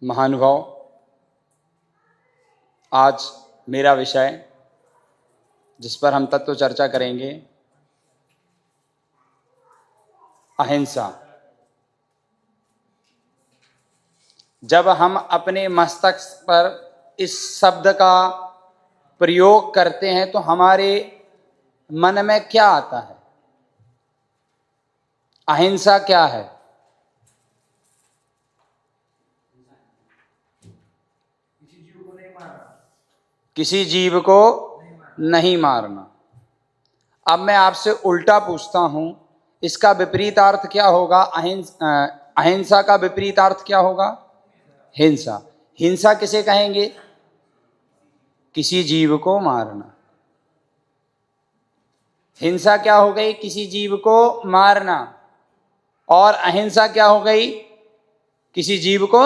महानुभाव, आज मेरा विषय जिस पर हम तत्व चर्चा करेंगे, अहिंसा। जब हम अपने मस्तक पर इस शब्द का प्रयोग करते हैं तो हमारे मन में क्या आता है? अहिंसा क्या है? किसी जीव को नहीं मारना। अब मैं आपसे उल्टा पूछता हूं, इसका विपरीत अर्थ क्या होगा? अहिंसा का विपरीत अर्थ क्या होगा? हिंसा। हिंसा किसे कहेंगे? किसी जीव को मारना। हिंसा क्या हो गई? किसी जीव को मारना। और अहिंसा क्या हो गई? किसी जीव को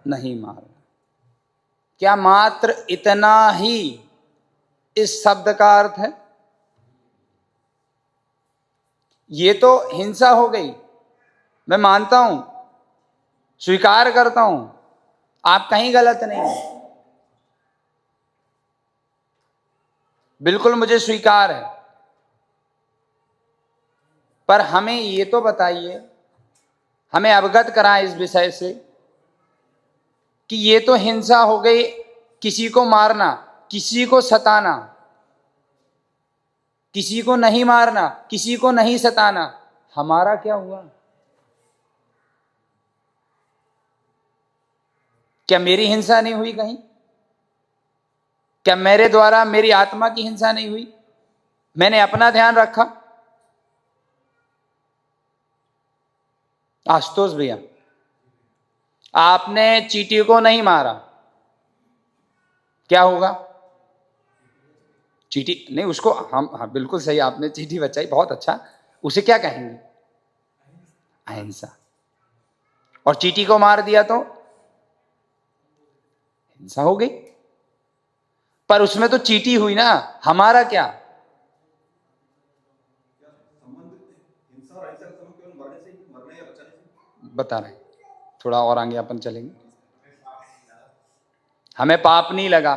नहीं मारना। क्या मात्र इतना ही इस शब्द का अर्थ है? ये तो हिंसा हो गई, मैं मानता हूं, स्वीकार करता हूं, आप कहीं गलत नहीं, बिल्कुल मुझे स्वीकार है। पर हमें ये तो बताइए, हमें अवगत कराएं इस विषय से कि ये तो हिंसा हो गई, किसी को मारना, किसी को सताना, किसी को नहीं मारना, किसी को नहीं सताना। हमारा क्या हुआ? क्या मेरी हिंसा नहीं हुई कहीं? क्या मेरे द्वारा मेरी आत्मा की हिंसा नहीं हुई? मैंने अपना ध्यान रखा। आशुतोष भैया, आपने चींटी को नहीं मारा, क्या होगा? चींटी नहीं, उसको हम, हाँ बिल्कुल सही, आपने चींटी बचाई, बहुत अच्छा। उसे क्या कहेंगे? अहिंसा। और चींटी को मार दिया तो हिंसा हो गई। पर उसमें तो चींटी हुई ना, हमारा क्या? बता रहे, थोड़ा और आगे अपन चलेंगे। हमें पाप नहीं लगा,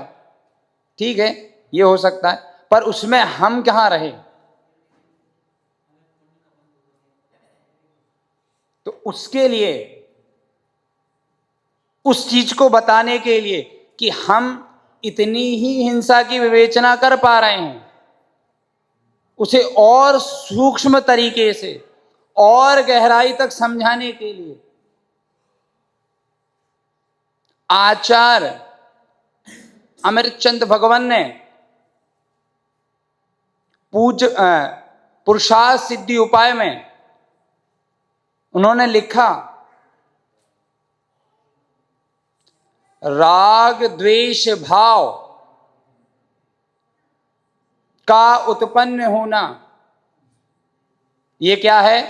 ठीक है, ये हो सकता है, पर उसमें हम कहां रहे? तो उसके लिए, उस चीज को बताने के लिए कि हम इतनी ही हिंसा की विवेचना कर पा रहे हैं, उसे और सूक्ष्म तरीके से और गहराई तक समझाने के लिए आचार्य अमृतचंद भगवान ने पुरुषार्थ सिद्धि उपाय में उन्होंने लिखा, राग द्वेष भाव का उत्पन्न होना, ये क्या है?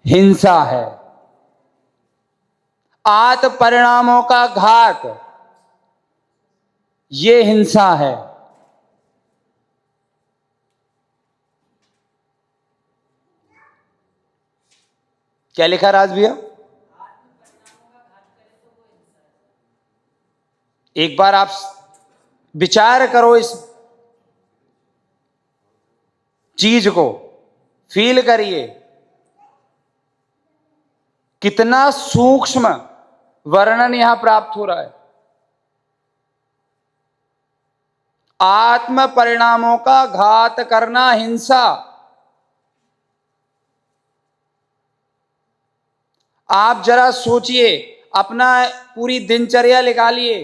हिंसा है। आत परिणामों का घात, ये हिंसा है। क्या लिखा राज भैया? एक बार आप विचार करो, इस चीज को फील करिए, कितना सूक्ष्म वर्णन यहां प्राप्त हो रहा है। आत्म परिणामों का घात करना हिंसा। आप जरा सोचिए, अपना पूरी दिनचर्या निकालिए,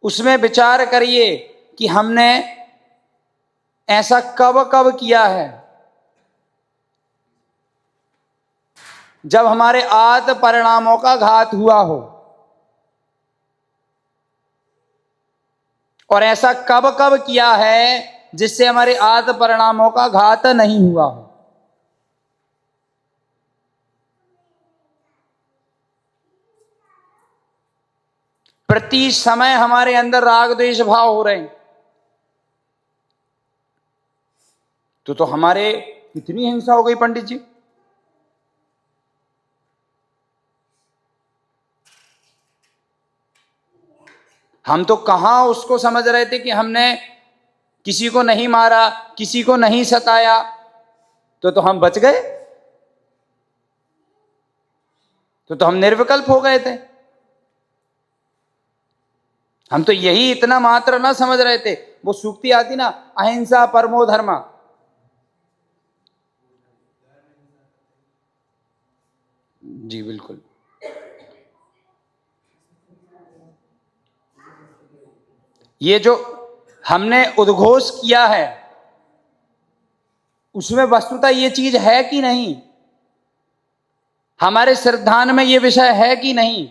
उसमें विचार करिए कि हमने ऐसा कब कब किया है जब हमारे आत्म परिणामों का घात हुआ हो, और ऐसा कब कब किया है जिससे हमारे आत्म परिणामों का घात नहीं हुआ हो। प्रति समय हमारे अंदर राग द्वेष भाव हो रहे हैं, तो हमारे कितनी हिंसा हो गई पंडित जी। हम तो कहाँ उसको समझ रहे थे कि हमने किसी को नहीं मारा, किसी को नहीं सताया, तो हम बच गए, तो हम निर्विकल्प हो गए थे। हम तो यही इतना मात्र ना समझ रहे थे। वो सूक्ति आती ना, अहिंसा परमो धर्म। जी बिल्कुल। ये जो हमने उद्घोष किया है उसमें वस्तुतः ये चीज है कि नहीं, हमारे सिद्धांत में ये विषय है कि नहीं।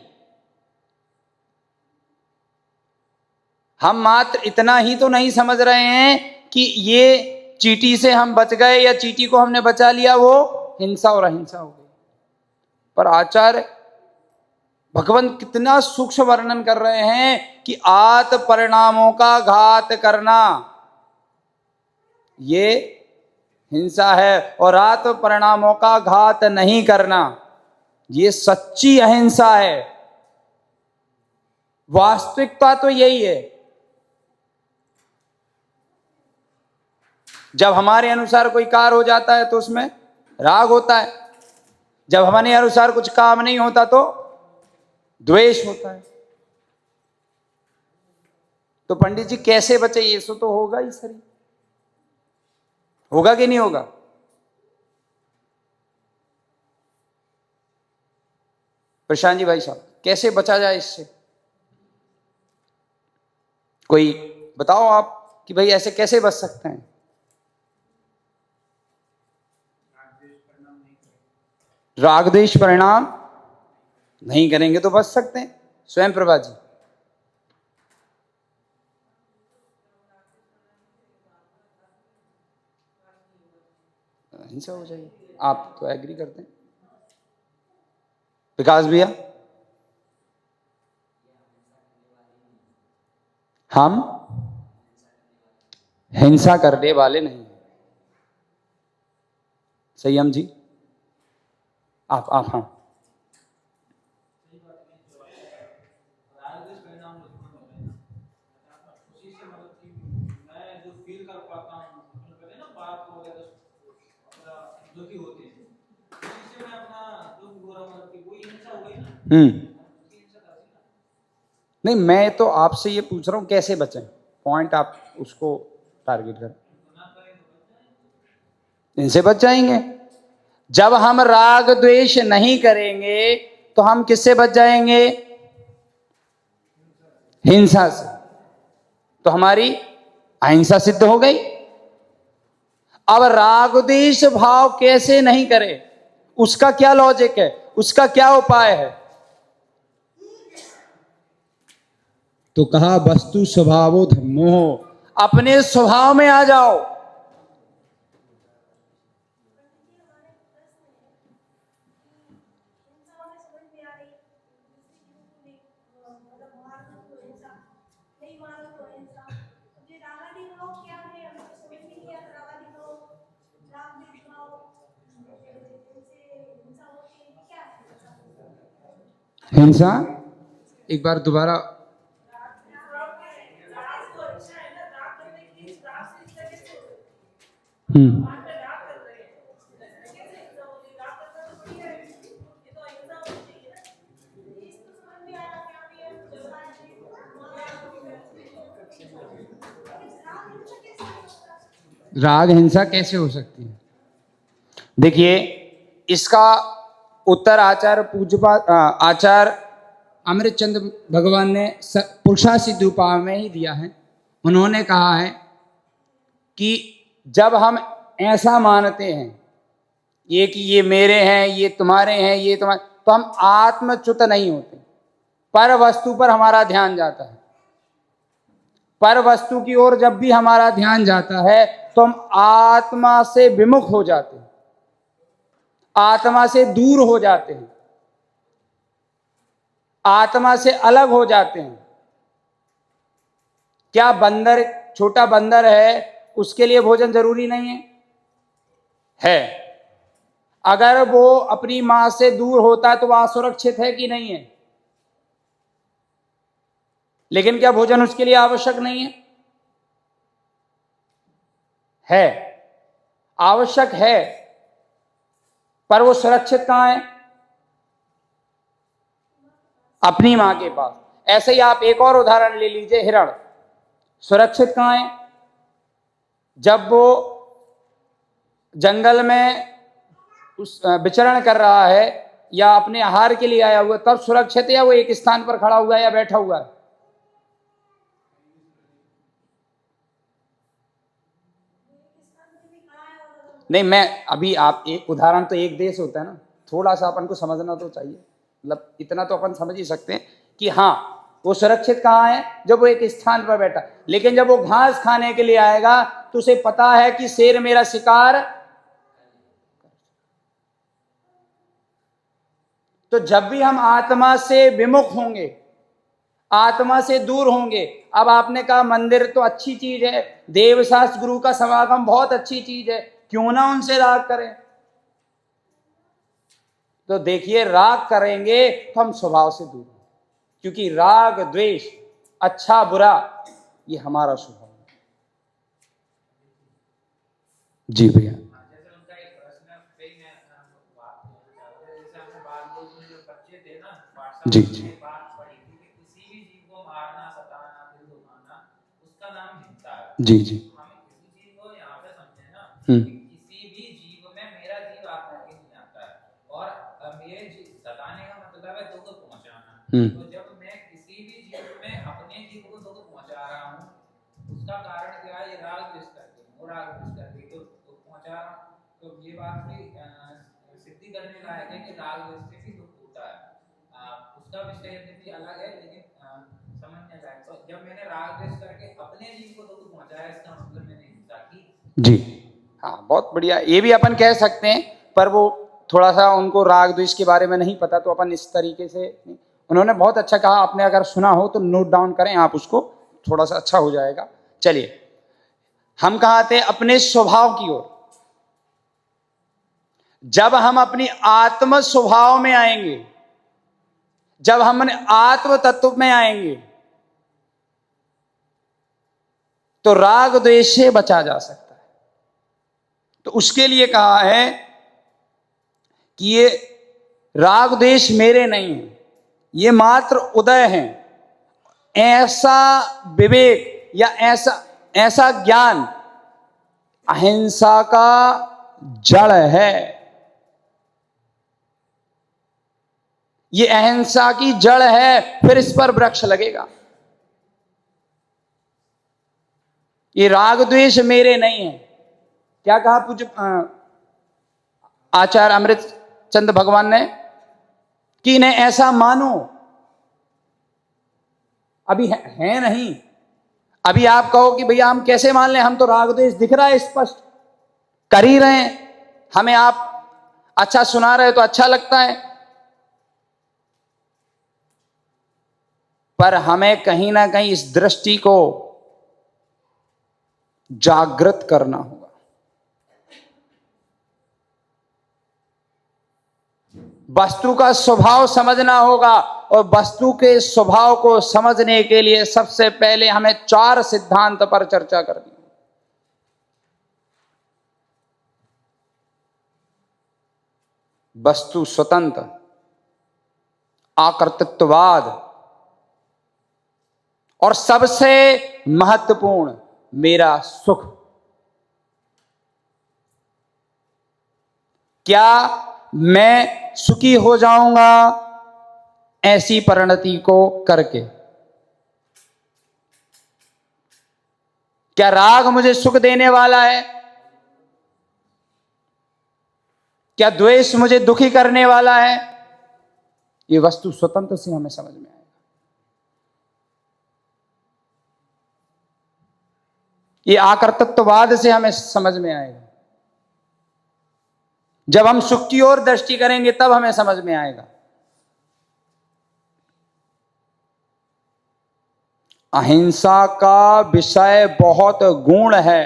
हम मात्र इतना ही तो नहीं समझ रहे हैं कि ये चींटी से हम बच गए या चींटी को हमने बचा लिया, वो हिंसा और अहिंसा हो गई। पर आचार्य भगवान कितना सूक्ष्म वर्णन कर रहे हैं कि आत परिणामों का घात करना ये हिंसा है, और आत परिणामों का घात नहीं करना ये सच्ची अहिंसा है। वास्तविकता तो यही है। जब हमारे अनुसार कोई कार्य हो जाता है तो उसमें राग होता है, जब हमारे अनुसार कुछ काम नहीं होता तो द्वेष होता है। तो पंडित जी कैसे बचे, ये सो तो होगा ही सही, होगा कि नहीं होगा? प्रशांत जी भाई साहब, कैसे बचा जाए इससे? कोई बताओ आप कि भाई ऐसे कैसे बच सकते हैं? राग द्वेष परिणाम नहीं करेंगे तो बच सकते हैं। स्वयं प्रभा जी। हिंसा हो जाएगी, आप तो एग्री करते हैं? विकास भैया, हम हिंसा करने वाले नहीं। संयम जी, आप हाँ। नहीं, मैं तो आपसे ये पूछ रहा हूं कैसे बचें, पॉइंट आप उसको टारगेट करें। इनसे बच जाएंगे। जब हम राग द्वेष नहीं करेंगे तो हम किससे बच जाएंगे? हिंसा से। तो हमारी अहिंसा सिद्ध हो गई। अब राग द्वेष भाव कैसे नहीं करे, उसका क्या लॉजिक है, उसका क्या उपाय है? तो कहा वस्तु स्वभावो धर्मो, अपने स्वभाव में आ जाओ। हिंसा एक बार दोबारा। राग हिंसा कैसे हो सकती है? देखिए, इसका उत्तर आचार्य अमृतचंद्र भगवान ने पुरुषा सिद्ध उपाय में ही दिया है। उन्होंने कहा है कि जब हम ऐसा मानते हैं ये कि ये मेरे हैं, ये तुम्हारे हैं, ये तुम्हारे, तो हम आत्मच्युत नहीं होते। पर वस्तु पर हमारा ध्यान जाता है। पर वस्तु की ओर जब भी हमारा ध्यान जाता है तो हम आत्मा से विमुख हो जाते हैं, आत्मा से दूर हो जाते हैं, आत्मा से अलग हो जाते हैं। क्या बंदर, छोटा बंदर है, उसके लिए भोजन जरूरी नहीं है? है। अगर वो अपनी मां से दूर होता है तो वह सुरक्षित है कि नहीं है? लेकिन क्या भोजन उसके लिए आवश्यक नहीं है? है, आवश्यक है, पर वो सुरक्षित कहां है? अपनी मां के पास। ऐसे ही आप एक और उदाहरण ले लीजिए, हिरण सुरक्षित कहां है? जब वो जंगल में उस विचरण कर रहा है या अपने आहार के लिए आया हुआ, तब सुरक्षित है, या वो एक स्थान पर खड़ा हुआ है या बैठा हुआ है? नहीं, मैं अभी, आप एक उदाहरण तो एक देश होता है ना, थोड़ा सा अपन को समझना तो चाहिए, मतलब इतना तो अपन समझ ही सकते हैं कि हाँ वो सुरक्षित कहाँ है, जब वो एक स्थान पर बैठा। लेकिन जब वो घास खाने के लिए आएगा तो उसे पता है कि शेर मेरा शिकार। तो जब भी हम आत्मा से विमुख होंगे, आत्मा से दूर होंगे, अब आपने कहा मंदिर तो अच्छी चीज है, देवशास्त्र गुरु का समागम बहुत अच्छी चीज है, क्यों ना उनसे राग करें? तो देखिए, राग करेंगे तो हम स्वभाव से दूर हैं, क्योंकि राग द्वेष, अच्छा बुरा, ये हमारा स्वभाव है। जी भैया। जैसे उनका एक प्रश्न पे मैं बात करना चाह रहा था, जैसे हमने बाल में जो बच्चे थे ना, जी पाठशाला जी में बात पढ़ी थी कि किसी भी जीव को मारना, सताना, दिल दुखाना, उसका नाम हिंसा है। जी जी। हमें किसी चीज को यहाँ पे समझे ना हम्म। कि किसी भी जीव में मेरा जीव आत्मा के नहीं आता है, और मेरे जीव सताने का मतलब है दुख पहुंचाना। तो जब मैं किसी भी जीव में अपने जीव को दुख पहुंचा रहा हूँ, उसका कारण क्या है? ये राग द्वेष करके, वो राग द्वेष करके तो पहुंचा रहा हूँ। तो ये बात भी सिद्धि करने लायक है कि राग द्वेष से भी दुख होता है। उसका विषय यद्यपि अलग है, लेकिन समझने लायक। तो जब मैंने राग द्वेष करके अपने जीव को दुख पहुंचाया, इसका मतलब मैंने हिंसा की। जी हाँ, बहुत बढ़िया, ये भी अपन कह सकते हैं, पर वो थोड़ा सा उनको राग द्वेष के बारे में नहीं पता, तो अपन इस तरीके से। उन्होंने बहुत अच्छा कहा, आपने अगर सुना हो तो नोट डाउन करें आप उसको, थोड़ा सा अच्छा हो जाएगा। चलिए, हम कहाँ थे? अपने स्वभाव की ओर। जब हम अपनी आत्म स्वभाव में आएंगे, जब हम आत्म तत्व में आएंगे, तो राग द्वेष से बचा जा सकता है। तो उसके लिए कहा है कि ये राग द्वेष मेरे नहीं है, ये मात्र उदय है। ऐसा विवेक या ऐसा ऐसा ज्ञान अहिंसा का जड़ है। ये अहिंसा की जड़ है, फिर इस पर वृक्ष लगेगा। ये राग द्वेष मेरे नहीं है। क्या कहा पूज्य आचार्य अमृत चंद भगवान ने कि इन्हें ऐसा मानो। अभी है नहीं। अभी आप कहो कि भैया हम कैसे मान लें, हम तो राग द्वेष दिख रहा है, स्पष्ट कर ही रहे हैं, हमें आप अच्छा सुना रहे तो अच्छा लगता है, पर हमें कहीं ना कहीं इस दृष्टि को जागृत करना होगा। वस्तु का स्वभाव समझना होगा, और वस्तु के स्वभाव को समझने के लिए सबसे पहले हमें 4 सिद्धांत पर चर्चा करनी है। वस्तु स्वतंत्र, आकर्तृत्ववाद, और सबसे महत्वपूर्ण मेरा सुख। क्या मैं सुखी हो जाऊंगा ऐसी परिणति को करके? क्या राग मुझे सुख देने वाला है? क्या द्वेष मुझे दुखी करने वाला है? ये वस्तु स्वतंत्र से हमें समझ में आएगा। ये आकर्तृत्ववाद से हमें समझ में आएगा। जब हम सुख की ओर दृष्टि करेंगे तब हमें समझ में आएगा। अहिंसा का विषय बहुत गूढ़ है।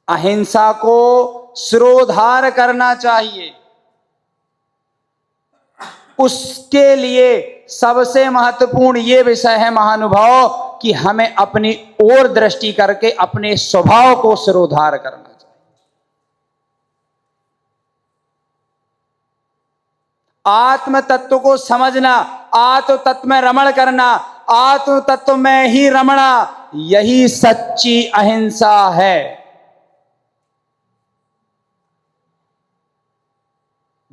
अहिंसा को सिरोधार करना चाहिए। उसके लिए सबसे महत्वपूर्ण ये विषय है महानुभाव कि हमें अपनी ओर दृष्टि करके अपने स्वभाव को सिरोधार करना चाहिए। आत्म तत्व को समझना, आत्म तत्व में रमण करना, आत्म तत्व में ही रमणा, यही सच्ची अहिंसा है।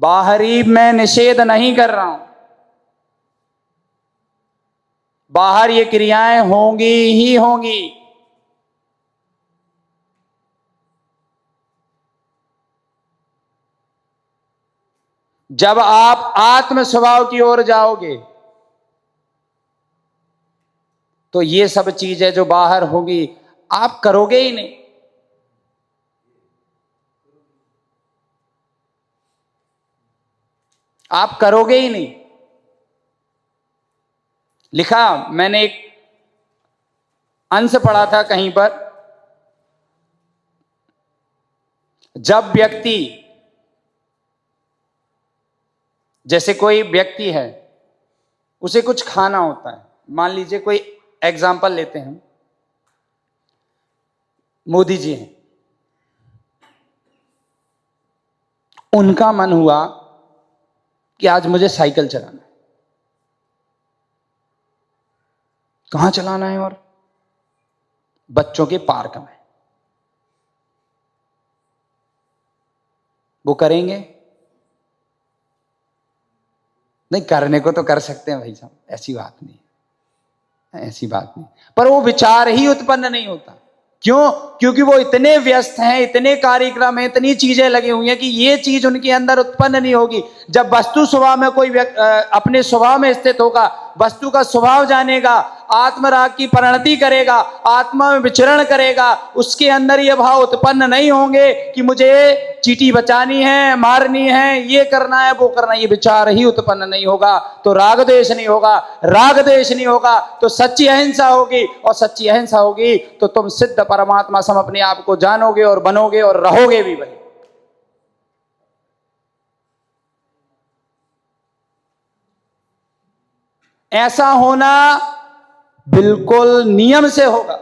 बाहरी मैं निषेध नहीं कर रहा हूं, बाहर ये क्रियाएं होंगी ही होंगी। जब आप आत्म स्वभाव की ओर जाओगे तो ये सब चीजें जो बाहर होगी आप करोगे ही नहीं। आप करोगे ही नहीं। लिखा मैंने एक अंश पढ़ा था कहीं पर, जब व्यक्ति, जैसे कोई व्यक्ति है उसे कुछ खाना होता है, मान लीजिए कोई एग्जाम्पल लेते हैं, मोदी जी हैं, उनका मन हुआ कि आज मुझे साइकिल चलाना है। कहां चलाना है? और बच्चों के पार्क में। वो करेंगे? नहीं, करने को तो कर सकते हैं भाई साहब, ऐसी बात नहीं, ऐसी बात नहीं, पर वो विचार ही उत्पन्न नहीं होता। क्यों? क्योंकि वो इतने व्यस्त हैं, इतने कार्यक्रम हैं, इतनी चीजें लगी हुई हैं कि ये चीज उनके अंदर उत्पन्न नहीं होगी। जब वस्तु स्वभाव में कोई अपने स्वभाव में स्थित होगा, वस्तु का स्वभाव जानेगा, आत्मराग की परिणति करेगा, आत्मा में विचरण करेगा, उसके अंदर ये भाव उत्पन्न नहीं होंगे कि मुझे चींटी बचानी है, मारनी है, ये करना है, वो करना है, ये विचार ही उत्पन्न नहीं होगा तो राग द्वेष नहीं होगा, राग द्वेष नहीं होगा तो सच्ची अहिंसा होगी, और सच्ची अहिंसा होगी तो तुम सिद्ध परमात्मा सम अपने आप को जानोगे और बनोगे और रहोगे भी भाई। ऐसा होना बिल्कुल नियम से होगा,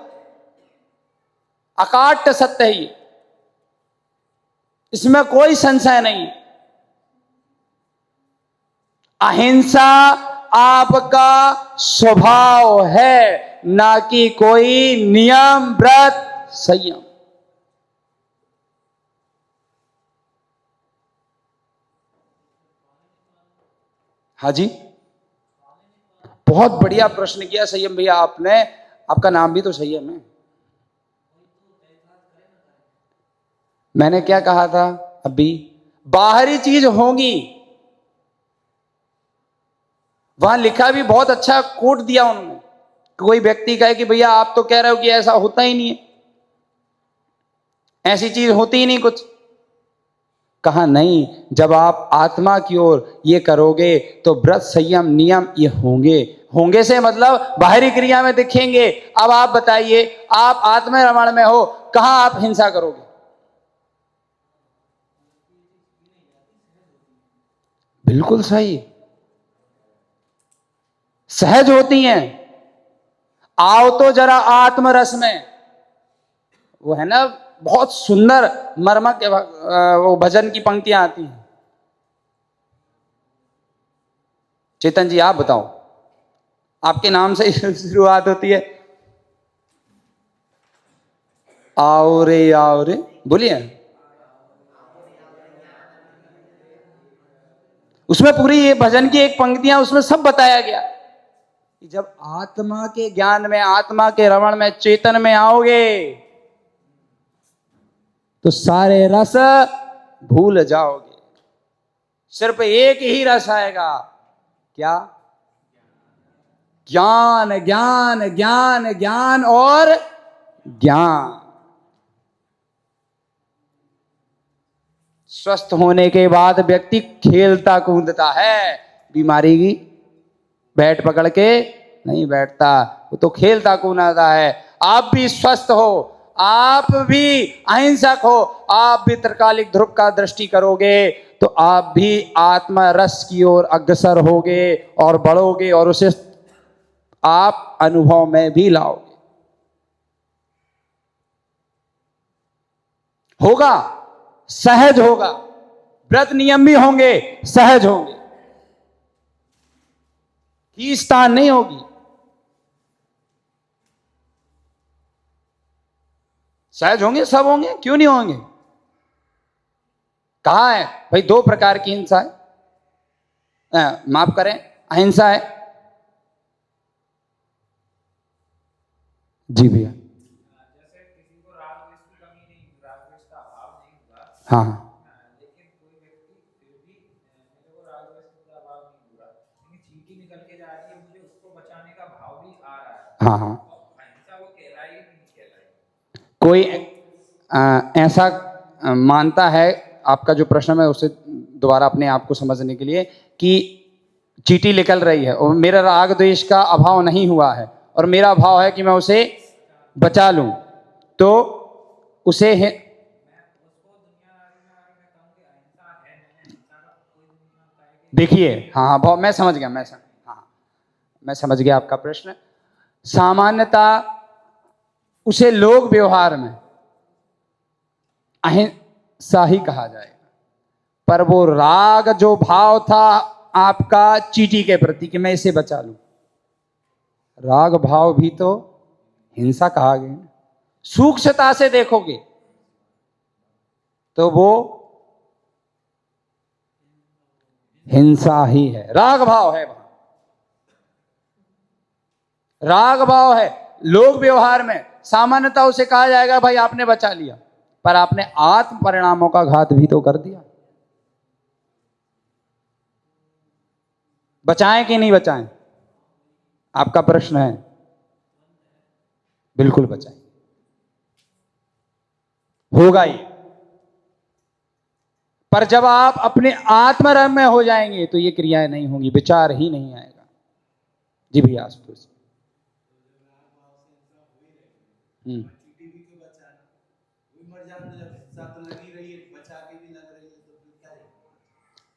अकाट्य सत्य है ये, इसमें कोई संशय नहीं। अहिंसा आपका स्वभाव है, ना कि कोई नियम, व्रत, संयम। हाँ जी, बहुत बढ़िया प्रश्न किया संयम भैया आपने। आपका नाम भी तो संयम है। मैंने क्या कहा था अभी? बाहरी चीज होंगी। वहां लिखा भी बहुत अच्छा कोट दिया उन्होंने। कोई व्यक्ति कहे कि भैया आप तो कह रहे हो कि ऐसा होता ही नहीं है, ऐसी चीज होती ही नहीं कुछ। कहा नहीं, जब आप आत्मा की ओर ये करोगे तो व्रत, संयम, नियम ये होंगे। होंगे से मतलब बाहरी क्रिया में दिखेंगे। अब आप बताइए, आप आत्म रमण में हो, कहां आप हिंसा करोगे? बिल्कुल सही, सहज होती हैं। आओ तो जरा आत्मरस में, वो है ना बहुत सुंदर मर्मक वो भजन की पंक्तियां आती हैं। चेतन जी आप बताओ, आपके नाम से शुरुआत होती है। आओ रे, बोलिए। उसमें पूरी ये भजन की एक पंक्तियां, उसमें सब बताया गया कि जब आत्मा के ज्ञान में, आत्मा के रमण में, चेतन में आओगे तो सारे रस भूल जाओगे। सिर्फ एक ही रस आएगा, क्या? ज्ञान, ज्ञान, ज्ञान, ज्ञान और ज्ञान। स्वस्थ होने के बाद व्यक्ति खेलता कूदता है, बीमारी की बैठ पकड़ के नहीं बैठता, वो तो खेलता कूदता है। आप भी स्वस्थ हो, आप भी अहिंसक हो, आप भी त्रिकालिक ध्रुव का दृष्टि करोगे तो आप भी आत्मा रस की ओर अग्रसर होगे और बढ़ोगे और उसे आप अनुभव में भी लाओगे। होगा, सहज होगा, व्रत नियम भी होंगे, सहज होंगे, खींचतान नहीं होगी। सहज होंगे, सब होंगे, क्यों नहीं होंगे। कहा है भाई 2 प्रकार की हिंसा है, माफ करें, अहिंसा है। जी भैया। जैसे किसी को राग द्वेष की कमी नहीं, राग द्वेष का अभाव नहीं हुआ, हाँ लेकिन कोई व्यक्ति फिर भी मेरे को राग द्वेष का अभाव नहीं हुआ, लेकिन चींटी निकल के जा रही है, मुझे उसको बचाने का भाव भी आ रहा है, हाँ हाँ। और अहिंसा वो कहलाई ही नहीं कहलाई। कोई ऐसा मानता है, आपका जो प्रश्न है उसे दोबारा अपने आप को समझने के लिए, कि चींटी निकल रही है और मेरा राग द्वेष का अभाव नहीं हुआ है और मेरा भाव है कि मैं उसे बचा लूं, तो उसे देखिए, हाँ हाँ भाव मैं समझ गया, मैं समझ गया आपका प्रश्न। सामान्यता उसे लोक व्यवहार में अहिंसा ही कहा जाएगा, पर वो राग जो भाव था आपका चींटी के प्रति कि मैं इसे बचा लूं, राग भाव भी तो हिंसा कहा गया। सूक्ष्मता से देखोगे तो वो हिंसा ही है, राग भाव है, वहां राग भाव है। लोक व्यवहार में सामान्यता उसे कहा जाएगा भाई आपने बचा लिया, पर आपने आत्म परिणामों का घात भी तो कर दिया। बचाएं कि नहीं बचाएं, आपका प्रश्न है। बिल्कुल बचाएं, होगा ही, पर जब आप अपने आत्मरम में हो जाएंगे तो ये क्रियाएं नहीं होंगी, विचार ही नहीं आएगा। जी भैया आशुतोष।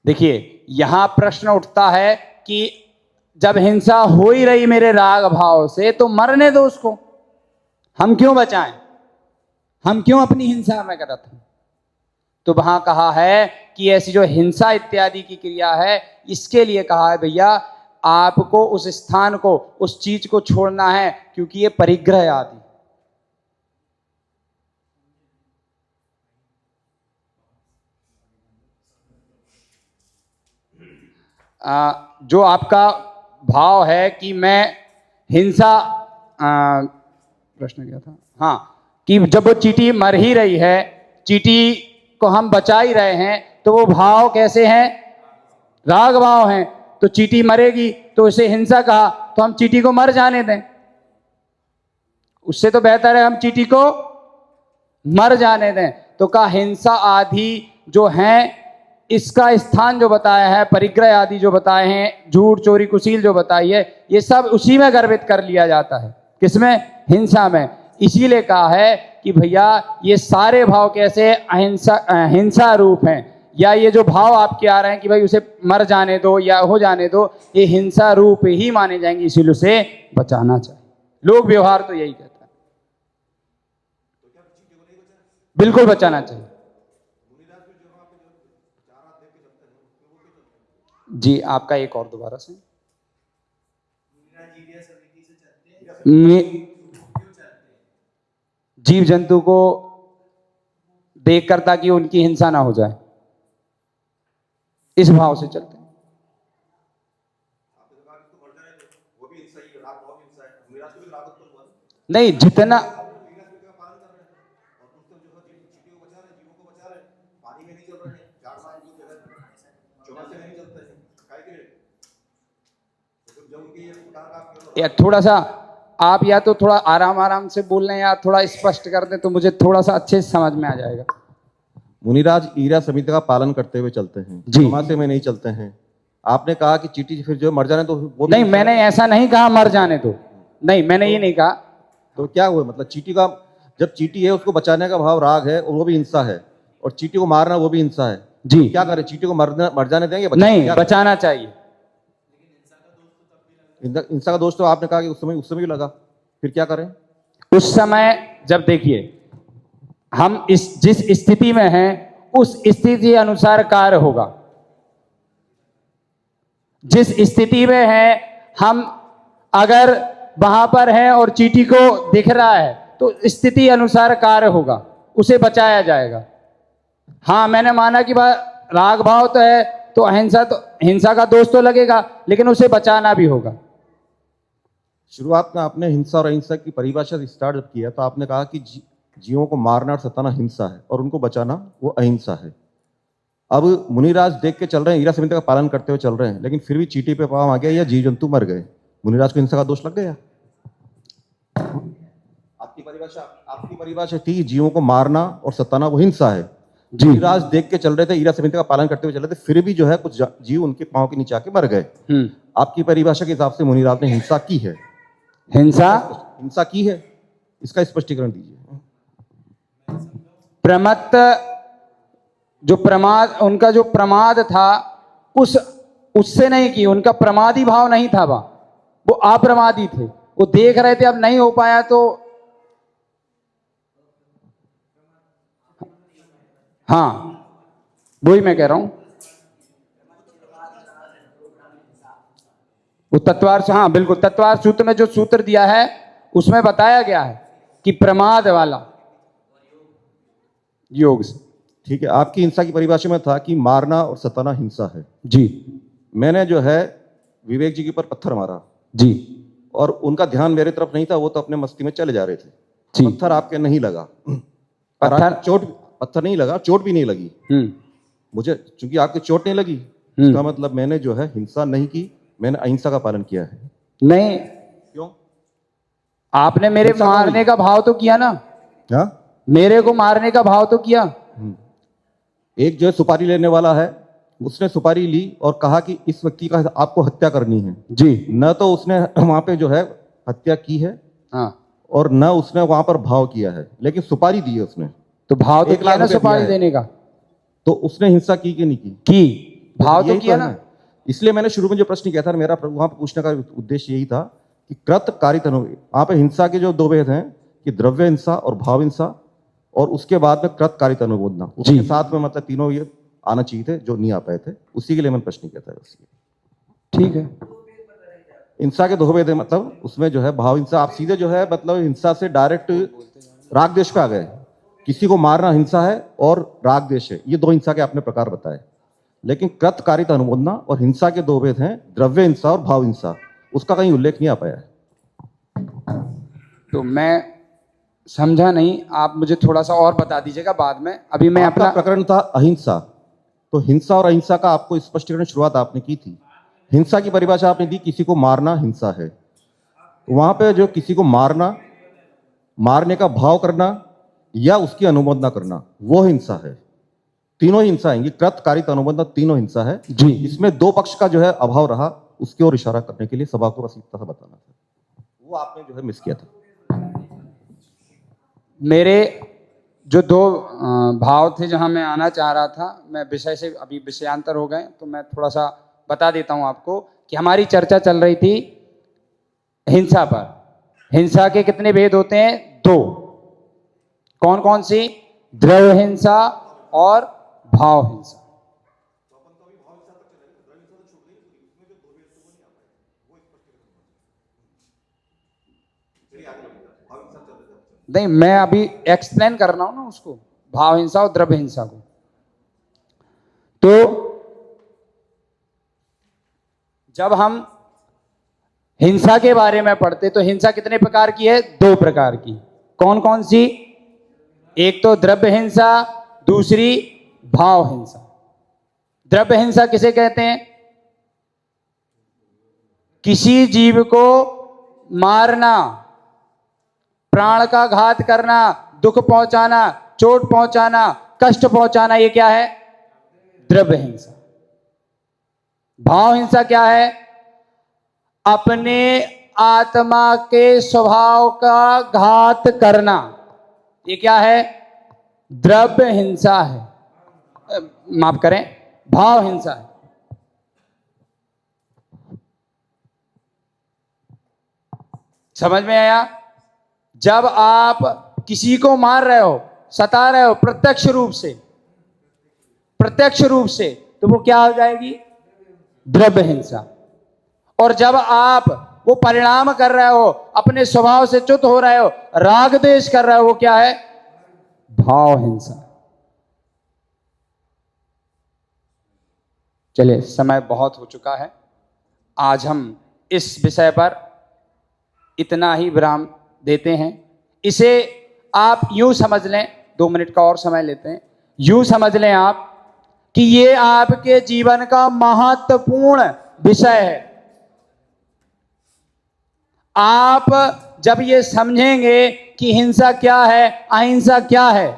देखिए यहां प्रश्न उठता है कि जब हिंसा हो ही रही मेरे राग भाव से तो मरने दो उसको, हम क्यों बचाएं, हम क्यों अपनी हिंसा में करत हैं। तो वहां कहा है कि ऐसी जो हिंसा इत्यादि की क्रिया है, इसके लिए कहा है भैया आपको उस स्थान को, उस चीज को छोड़ना है, क्योंकि ये परिग्रह आदि जो आपका भाव है कि मैं हिंसा, प्रश्न क्या था, हाँ, कि जब वो चींटी मर ही रही है, चींटी को हम बचा ही रहे हैं, तो वो भाव कैसे हैं, राग भाव हैं। तो चींटी मरेगी तो उसे हिंसा कहा, तो हम चींटी को मर जाने दें, उससे तो बेहतर है हम चींटी को मर जाने दें। तो कहा हिंसा आदि जो हैं, इसका स्थान जो बताया है, परिग्रह आदि जो बताए हैं, झूठ चोरी कुशील जो बताई है, ये सब उसी में गर्भित कर लिया जाता है, किसमें, हिंसा में। इसीलिए कहा है कि भैया ये सारे भाव कैसे अहिंसा हिंसा रूप हैं, या ये जो भाव आपके आ रहे हैं कि भाई उसे मर जाने दो या हो जाने दो, ये हिंसा रूप ही माने जाएंगे, इसीलिए उसे बचाना चाहिए। लोक व्यवहार तो यही कहता है, बिल्कुल बचाना चाहिए। जी आपका एक और दोबारा से, जीव जंतु को देखकर ताकि उनकी हिंसा ना हो जाए, इस भाव से चलते हैं। नहीं, जितना या थोड़ा सा आप या तो थोड़ा आराम आराम से बोल रहे हैं या थोड़ा स्पष्ट कर दें तो मुझे थोड़ा सा अच्छे से समझ में आ जाएगा। मुनिराज ईरा समिति का पालन करते हुए चलते हैं, तमाशे में नहीं चलते हैं। आपने कहा कि चींटी फिर जो मर जाने तो वो नहीं, मैंने ऐसा नहीं कहा मर जाने दो, नहीं मैंने ये नहीं कहा। तो क्या हुआ, मतलब चींटी का, जब चींटी है उसको बचाने का भाव राग है और वो भी हिंसा है, और चींटी को मारना वो भी हिंसा है, जी क्या करें, चींटी को मर जाने देंगे? बचाएं? नहीं, क्या बचाना चाहिए। करें? हिंसा का दोष तो आपने कहा कि उस समय भी लगा, फिर क्या करें? उस समय जब देखिए हम जिस स्थिति में हैं उस स्थिति अनुसार कार्य होगा। जिस स्थिति में है हम, अगर वहां पर हैं और चींटी को दिख रहा है तो स्थिति अनुसार कार्य होगा, उसे बचाया जाएगा। हाँ, मैंने माना कि राग भाव तो है तो हिंसा का दोष तो लगेगा, लेकिन उसे बचाना भी होगा। शुरुआत में आपने हिंसा और अहिंसा की परिभाषा स्टार्ट जब किया तो आपने कहा कि जीवों को मारना और सताना हिंसा है और उनको बचाना वो अहिंसा है। अब मुनिराज देख के चल रहे हैं, हीरा संहिता का पालन करते हुए चल रहे हैं, लेकिन फिर भी चींटी पे पाँव आ गया या जीव जंतु मर गए, मुनिराज को हिंसा का दोष लग गया? आपकी परिभाषा थी कि जीवों को मारना और सताना वो हिंसा है। मुनिराज देख के चल रहे थे, हीरा संहिता का पालन करते हुए चल रहे थे, फिर भी जो है कुछ जीव उनके पाँव के नीचे आके मर गए। आपकी परिभाषा के हिसाब से मुनिराज ने हिंसा की है? हिंसा की है, इसका स्पष्टीकरण दीजिए। प्रमत्त जो प्रमाद, उनका जो प्रमाद था उससे नहीं की, उनका प्रमादी भाव नहीं था, वो अप्रमादी थे, वो देख रहे थे अब नहीं हो पाया तो हाँ, वही मैं कह रहा हूं। वो तत्वार से, हाँ बिल्कुल, तत्वार सूत्र में जो सूत्र दिया है उसमें बताया गया है कि प्रमाद वाला योग से। ठीक है, आपकी हिंसा की परिभाषा में था कि मारना और सताना हिंसा है। जी। मैंने जो है विवेक जी के ऊपर पत्थर मारा जी, और उनका ध्यान मेरे तरफ नहीं था, वो तो अपने मस्ती में चले जा रहे थे। पत्थर आपके नहीं लगा, पत्थर नहीं लगा, चोट भी नहीं लगी मुझे, चूंकि आपकी चोट नहीं लगी इसका मतलब मैंने जो है हिंसा नहीं की, मैंने अहिंसा का पालन किया है। नहीं, क्यों? आपने मेरे मारने का भाव तो किया ना। क्या? मेरे को मारने का भाव तो किया। एक जो है सुपारी लेने वाला है, उसने सुपारी ली और कहा कि इस व्यक्ति का आपको हत्या करनी है जी। न तो उसने वहां पे जो है हत्या की है, हाँ, और न उसने वहां पर भाव किया है, लेकिन सुपारी दी है उसने, तो भाव तो किया ना सुपारी देने का। तो उसने हिंसा की कि नहीं की? भाव तो किया ना। इसलिए मैंने शुरू में जो प्रश्न किया था, मेरा वहां पर पूछने का उद्देश्य यही था कि कृत कारित अनुभव, वहां पे हिंसा के जो दो भेद हैं कि द्रव्य हिंसा और भाव हिंसा, और उसके बाद में कृत कारित अनुमोदना, उसके साथ में मतलब तीनों ये आना चाहिए थे जो नहीं आ पाए थे, उसी के लिए मैंने प्रश्न किया था। ठीक है, हिंसा के दो भेद है, मतलब उसमें जो है भाव हिंसा, आप सीधे जो है मतलब हिंसा से डायरेक्ट राग द्वेष पे आ गए। किसी को मारना हिंसा है और राग द्वेष है, ये दो हिंसा के आपने प्रकार बताए, लेकिन कृत कारित अनुमोदना और हिंसा के दो भेद हैं, द्रव्य हिंसा और भाव हिंसा, उसका कहीं उल्लेख नहीं आ पाया है। तो मैं समझा नहीं, आप मुझे थोड़ा सा और बता दीजिएगा बाद में। अभी मैं अपना प्रकरण था अहिंसा, तो हिंसा और अहिंसा का आपको स्पष्टीकरण शुरुआत आपने की थी। हिंसा की परिभाषा आपने दी, किसी को मारना हिंसा है, वहां पे जो किसी को मारना, मारने का भाव करना या उसकी अनुमोदना करना, वो हिंसा है। तीनों हिंसा है, कृत कारित अनुमोदना तीनों हिंसा है जी। इसमें दो पक्ष का जो है अभाव रहा, उसकी ओर इशारा करने के लिए सभा को बस इतना सा बताना था, वो आपने जो है मिस किया था। मेरे जो दो भाव थे जहां मैं आना चाह रहा था, मैं विषय से अभी विषयांतर हो गए, तो मैं थोड़ा सा बता देता हूं आपको कि हमारी चर्चा चल रही थी हिंसा पर। हिंसा के कितने भेद होते हैं? दो। कौन कौन सी? द्रव्य हिंसा और भाव हिंसा। नहीं, मैं अभी एक्सप्लेन कर रहा हूं ना उसको, भाव हिंसा और द्रव्य हिंसा को। तो जब हम हिंसा के बारे में पढ़ते तो हिंसा कितने प्रकार की है? दो प्रकार की। कौन कौन सी? एक तो द्रव्य हिंसा, दूसरी भाव हिंसा। द्रव्य हिंसा किसे कहते हैं? किसी जीव को मारना, प्राण का घात करना, दुख पहुंचाना, चोट पहुंचाना, कष्ट पहुंचाना, ये क्या है? द्रव्य हिंसा। भाव हिंसा क्या है? अपने आत्मा के स्वभाव का घात करना, ये क्या है? द्रव्य हिंसा है। माफ करें, भाव हिंसा है। समझ में आया? जब आप किसी को मार रहे हो, सता रहे हो प्रत्यक्ष रूप से, तो वो क्या हो जाएगी? द्रव्य हिंसा। और जब आप वो परिणाम कर रहे हो, अपने स्वभाव से च्युत हो रहे हो, राग द्वेष कर रहे हो, वो क्या है? भाव हिंसा। चलिए, समय बहुत हो चुका है, आज हम इस विषय पर इतना ही विराम देते हैं। इसे आप यूं समझ लें, 2 मिनट का और समय लेते हैं, यूं समझ लें आप कि ये आपके जीवन का महत्वपूर्ण विषय है। आप जब ये समझेंगे कि हिंसा क्या है, अहिंसा क्या है,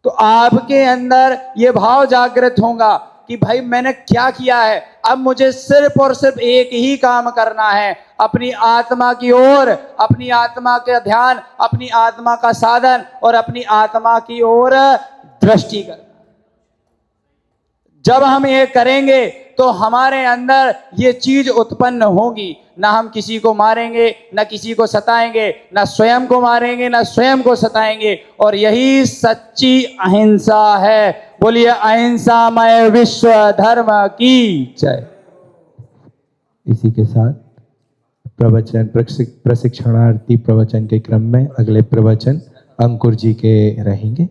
तो आपके अंदर ये भाव जागृत होगा कि भाई मैंने क्या किया है, अब मुझे सिर्फ और सिर्फ एक ही काम करना है, अपनी आत्मा की ओर, अपनी आत्मा का ध्यान, अपनी आत्मा का साधन और अपनी आत्मा की ओर दृष्टि करना। जब हम ये करेंगे तो हमारे अंदर ये चीज उत्पन्न होगी। ना हम किसी को मारेंगे, ना किसी को सताएंगे, ना स्वयं को मारेंगे, ना स्वयं को सताएंगे, और यही सच्ची अहिंसा है। बोलिए अहिंसामय विश्व धर्म की जय। इसी के साथ प्रवचन प्रशिक्षणार्थी प्रवचन के क्रम में अगले प्रवचन अंकुर जी के रहेंगे।